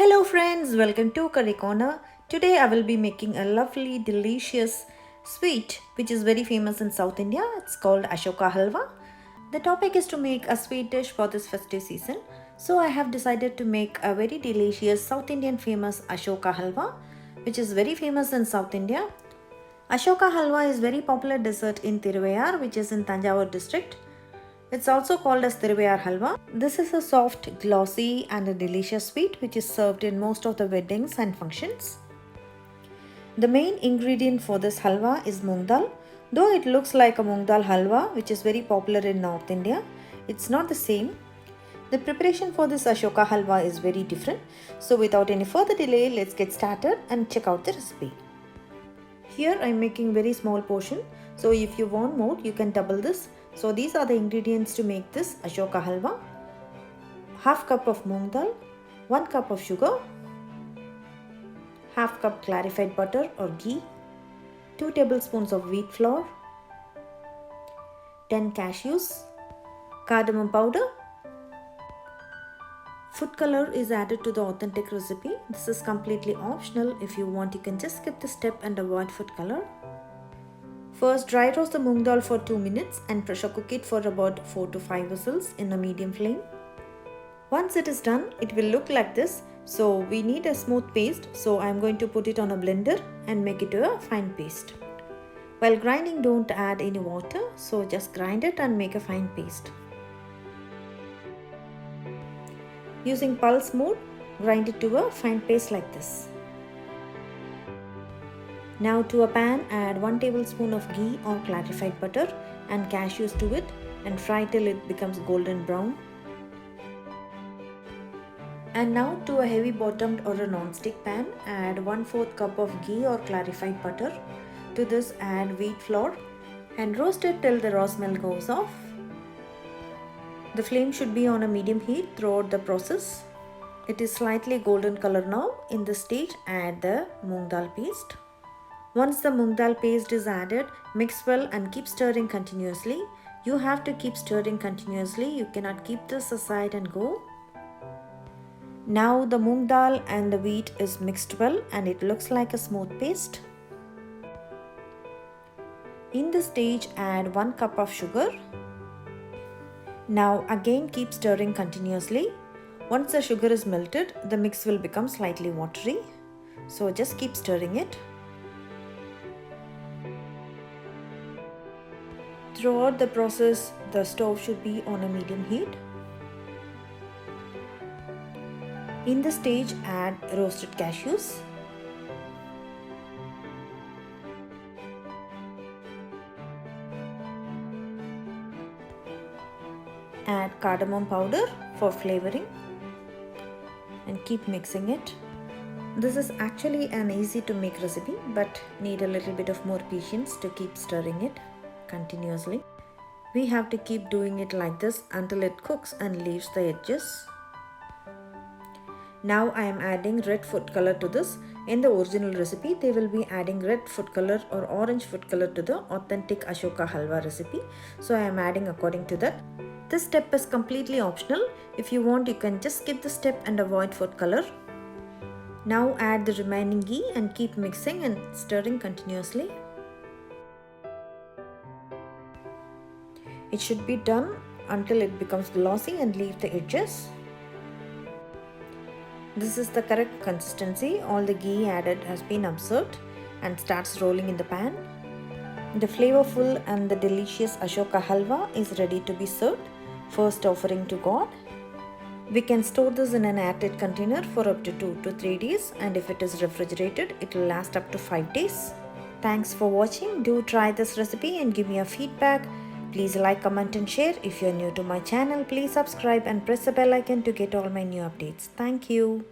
Hello friends, welcome to Curry Corner. Today I will be making a lovely delicious sweet which is very famous in South India. It's called Ashoka Halwa. The topic is to make a sweet dish for this festive season. So I have decided to make a very delicious South Indian famous Ashoka Halwa which is very famous in South India. Ashoka Halwa is very popular dessert in Thiruvaiyaru which is in Thanjavur district. It's also called as Thiruvaiyaru Halwa. This is a soft, glossy and a delicious sweet which is served in most of the weddings and functions. The main ingredient for this halwa is Moong Dal. Though it looks like a Moong Dal Halwa which is very popular in North India, it's not the same. The preparation for this Ashoka Halwa is very different. So without any further delay, let's get started and check out the recipe. Here I am making very small portion. So if you want more, you can double this. So these are the ingredients to make this Ashoka Halwa. Half cup of Moong Dal, 1 cup of sugar, half cup clarified butter or ghee, 2 tablespoons of wheat flour, 10 cashews, cardamom powder. Food color is added to the authentic recipe. This is completely optional. If you want, you can just skip this step and avoid food color. First, dry roast the moong dal for 2 minutes and pressure cook it for about 4 to 5 whistles in a medium flame. Once it is done, it will look like this. So we need a smooth paste. So I am going to put it on a blender and make it to a fine paste. While grinding, don't add any water. So just grind it and make a fine paste. Using pulse mode, grind it to a fine paste like this. Now to a pan, add 1 tablespoon of ghee or clarified butter and cashews to it and fry till it becomes golden brown. And now to a heavy bottomed or a non-stick pan, add 1/4 cup of ghee or clarified butter. To this add wheat flour and roast it till the raw smell goes off. The flame should be on a medium heat throughout the process. It is slightly golden color now. In this stage, add the moong dal paste. Once the moong dal paste is added, mix well and keep stirring continuously. You have to keep stirring continuously. You cannot keep this aside and go. Now the moong dal and the wheat is mixed well and it looks like a smooth paste. In this stage, add 1 cup of sugar. Now again keep stirring continuously. Once the sugar is melted, the mix will become slightly watery. So just keep stirring it. Throughout the process, the stove should be on a medium heat. In this stage, add roasted cashews. Add cardamom powder for flavoring and keep mixing it. This is actually an easy to make recipe but need a little bit of more patience to keep stirring it continuously. We have to keep doing it like this until it cooks and leaves the edges. Now I am adding red food color to this. In the original recipe, they will be adding red food color or orange food color to the authentic Ashoka Halwa recipe. So I am adding according to that. This step is completely optional. If you want, you can just skip the step and avoid food color. Now add the remaining ghee and keep mixing and stirring continuously. It should be done until it becomes glossy and leave the edges. This is the correct consistency. All the ghee added has been absorbed and starts rolling in the pan. The flavorful and the delicious Ashoka Halwa is ready to be served. First offering to God. We can store this in an airtight container for up to 2 to 3 days, and if it is refrigerated, it will last up to 5 days. Thanks for watching. Do try this recipe and give me a feedback. Please like, comment and share. If you are new to my channel, please subscribe and press the bell icon to get all my new updates. Thank you.